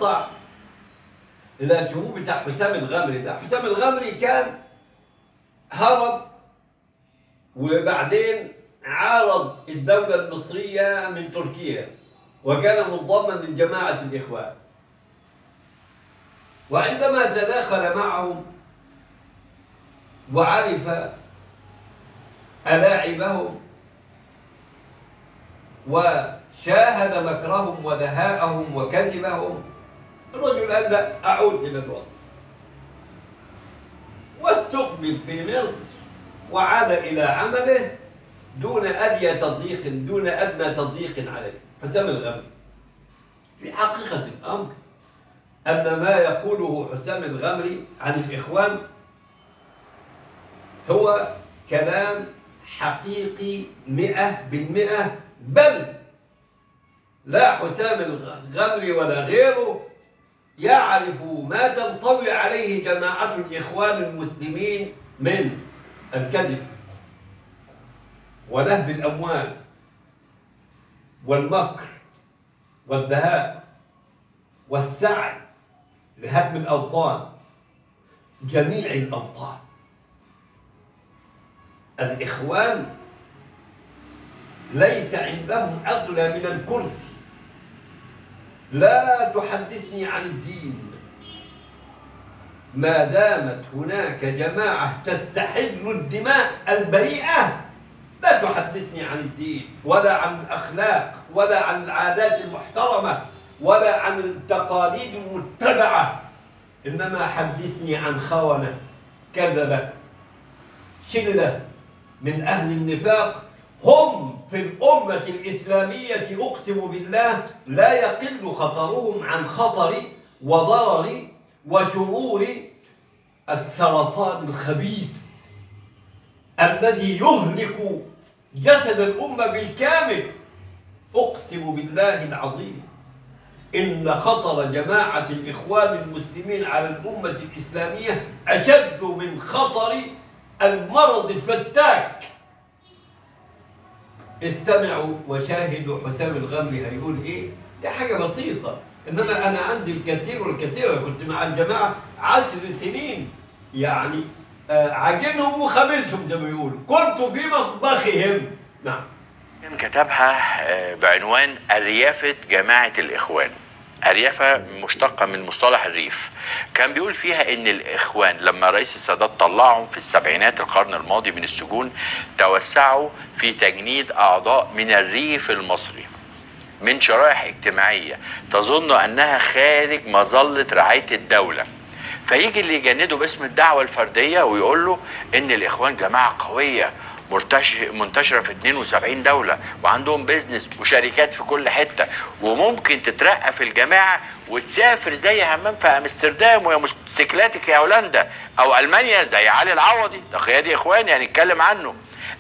المقطع اللي هتشوفوه بتاع حسام الغمري ده. حسام الغمري كان هرب وبعدين عارض الدولة المصرية من تركيا، وكان منضما لجماعة الإخوان، وعندما تداخل معهم وعرف ألاعبهم وشاهد مكرهم ودهاءهم وكذبهم، الرجل قال لا، أعود إلى الوطن، واستقبل في مصر وعاد إلى عمله دون أدنى تضييق، دون أدنى تضييق عليه. حسام الغمري في حقيقة الأمر أن ما يقوله حسام الغمري عن الإخوان هو كلام حقيقي 100%، بل لا حسام الغمري ولا غيره يعرف ما تنطوي عليه جماعة الإخوان المسلمين من الكذب ونهب الأموال والمكر والدهاء والسعي لهدم الأوطان، جميع الأوطان. الإخوان ليس عندهم أغلى من الكرسي. لا تحدثني عن الدين ما دامت هناك جماعة تستحل الدماء البريئة. لا تحدثني عن الدين ولا عن الأخلاق ولا عن العادات المحترمة ولا عن التقاليد المتبعة، إنما حدثني عن خونة كذبة، شلة من أهل النفاق هم في الأمة الإسلامية أقسم بالله لا يقل خطرهم عن خطر وضرر وشرور السرطان الخبيث الذي يهلك جسد الأمة بالكامل. أقسم بالله العظيم إن خطر جماعة الإخوان المسلمين على الأمة الإسلامية أشد من خطر المرض الفتاك. استمعوا وشاهدوا حسام الغمري هيقول إيه. دي حاجة بسيطة، إنما أنا عندي الكثير والكثير. كنت مع الجماعة 10 سنين، يعني عاجنهم وخبزهم زي ما بيقولوا، كنت في مطبخهم. نعم. كتبها بعنوان أريافة جماعة الإخوان. أريافة مشتقة من مصطلح الريف. كان بيقول فيها إن الإخوان لما رئيس السادات طلعهم في السبعينات القرن الماضي من السجون، توسعوا في تجنيد أعضاء من الريف المصري من شرائح اجتماعية تظن أنها خارج مظلة رعاية الدولة، فيجي اللي يجنده باسم الدعوة الفردية ويقول له إن الإخوان جماعة قوية منتشرة في 72 دولة وعندهم بيزنس وشركات في كل حتة، وممكن تترقى في الجماعة وتسافر زي همام في امستردام ويا موتوسيكلاتك يا هولندا او المانيا زي علي العوضي، ده قيادي اخواني هنتكلم عنه،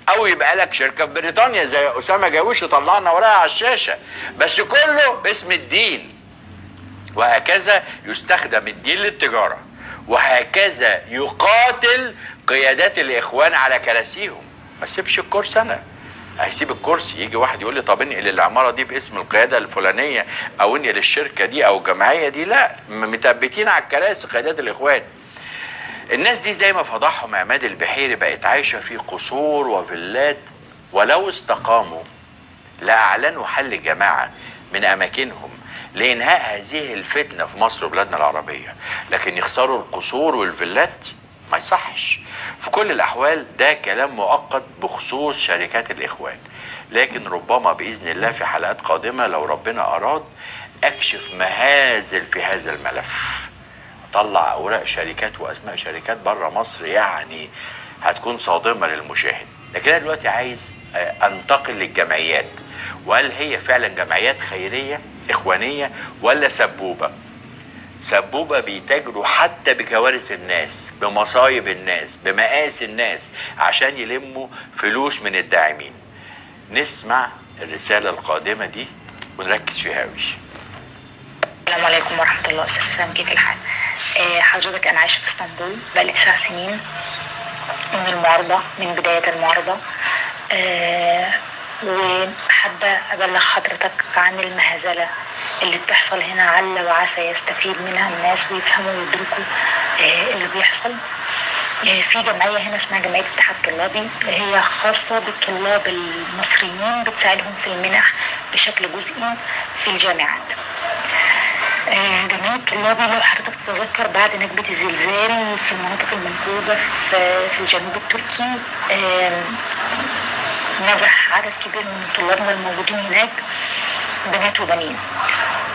او يبقى لك شركة في بريطانيا زي اسامة جاويش طلعنا وراها على الشاشة، بس كله باسم الدين. وهكذا يستخدم الدين للتجارة، وهكذا يقاتل قيادات الاخوان على كراسيهم. ما تسيبش الكرسي، انا هيسيب الكرسي يجي واحد يقول لي طب انقل العماره دي باسم القياده الفلانيه او انقل الشركه دي او الجمعيه دي؟ لا، متثبتين على الكراسي قيادات الاخوان. الناس دي زي ما فضحهم عماد البحيري بقت عايشه في قصور وفيلات، ولو استقاموا لاعلنوا حل الجماعه من اماكنهم لانهاء هذه الفتنه في مصر وبلادنا العربيه، لكن يخسروا القصور والفيلات ما يصحش. في كل الأحوال ده كلام مؤقت بخصوص شركات الإخوان، لكن ربما بإذن الله في حلقات قادمة لو ربنا أراد أكشف مهازل في هذا الملف، أطلع أوراق شركات وأسماء شركات بره مصر يعني هتكون صادمة للمشاهد. لكن أنا دلوقتي عايز أنتقل للجمعيات، وهل هي فعلا جمعيات خيرية إخوانية ولا سبوبة؟ سبوبة بيتاجروا حتى بكوارث الناس، بمصايب الناس، بمآسي الناس عشان يلموا فلوس من الداعمين. نسمع الرسالة القادمة دي ونركز فيها قوي. السلام عليكم ورحمة الله. أستاذ حسام كيف الحال؟ حضرتك أنا عايشة في اسطنبول بقالي 9 سنين من المعارضة، من بداية المعارضة، وحابة أبلغ حضرتك عن المهزلة اللي بتحصل هنا عل وعسى يستفيد منها الناس ويفهموا ويدركوا اللي بيحصل. في جمعية هنا اسمها جمعية الاتحاد الطلابي، هي خاصة بالطلاب المصريين، بتساعدهم في المنح بشكل جزئي في الجامعات. جمعية الطلابي لو حضرتك تتذكر بعد نكبة الزلزال في المناطق المنكوبة في الجنوب التركي، نزح عدد كبير من طلابنا الموجودين هناك بنات وبنين،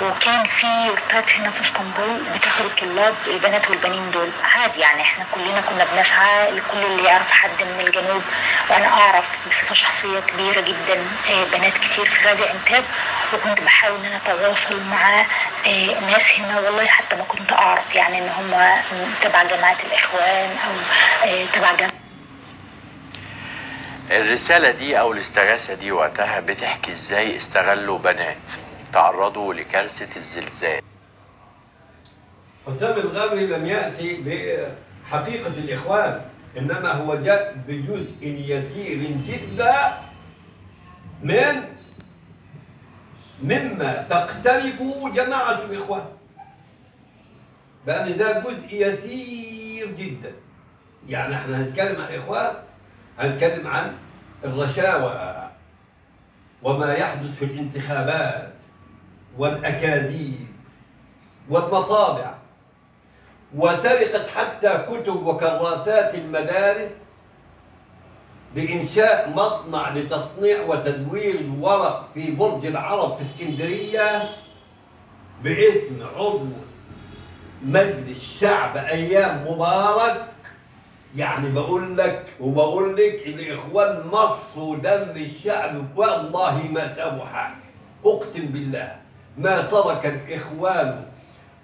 وكان في يورتات هنا في اسطنبول بتاخد الطلاب البنات والبنين دول عادي. يعني احنا كلنا كنا بنسعى لكل اللي يعرف حد من الجنوب، وانا اعرف بصفه شخصيه كبيره جدا بنات كتير في غازي عنتاب، وكنت بحاول ان انا اتواصل مع ناس هنا والله حتى ما كنت اعرف يعني ان هم تبع جماعه الاخوان او تبع جماعه. الرسالة دي أو الاستغاثة دي وقتها بتحكي إزاي استغلوا بنات تعرضوا لكارثة الزلزال. حسام الغامري لم يأتي بحقيقة الإخوان، إنما هو جاء بجزء يسير جدا مما تقترب جماعة الإخوان، بأن ذا جزء يسير جدا. يعني احنا هنتكلم عن الإخوان، هنتكلم عن الرشاوى وما يحدث في الانتخابات والأكاذيب والمطابع وسرقة حتى كتب وكراسات المدارس بإنشاء مصنع لتصنيع وتدوير الورق في برج العرب في اسكندرية باسم عضو مجلس الشعب أيام مبارك. يعني بقول لك وبقول لك الإخوان مصوا دم الشعب والله ما سووا حاجة، أقسم بالله ما ترك الإخوان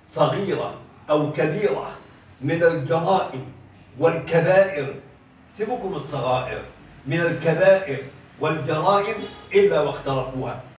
صغيرة أو كبيرة من الجرائم والكبائر، سيبكم الصغائر، من الكبائر والجرائم إلا واخترقوها.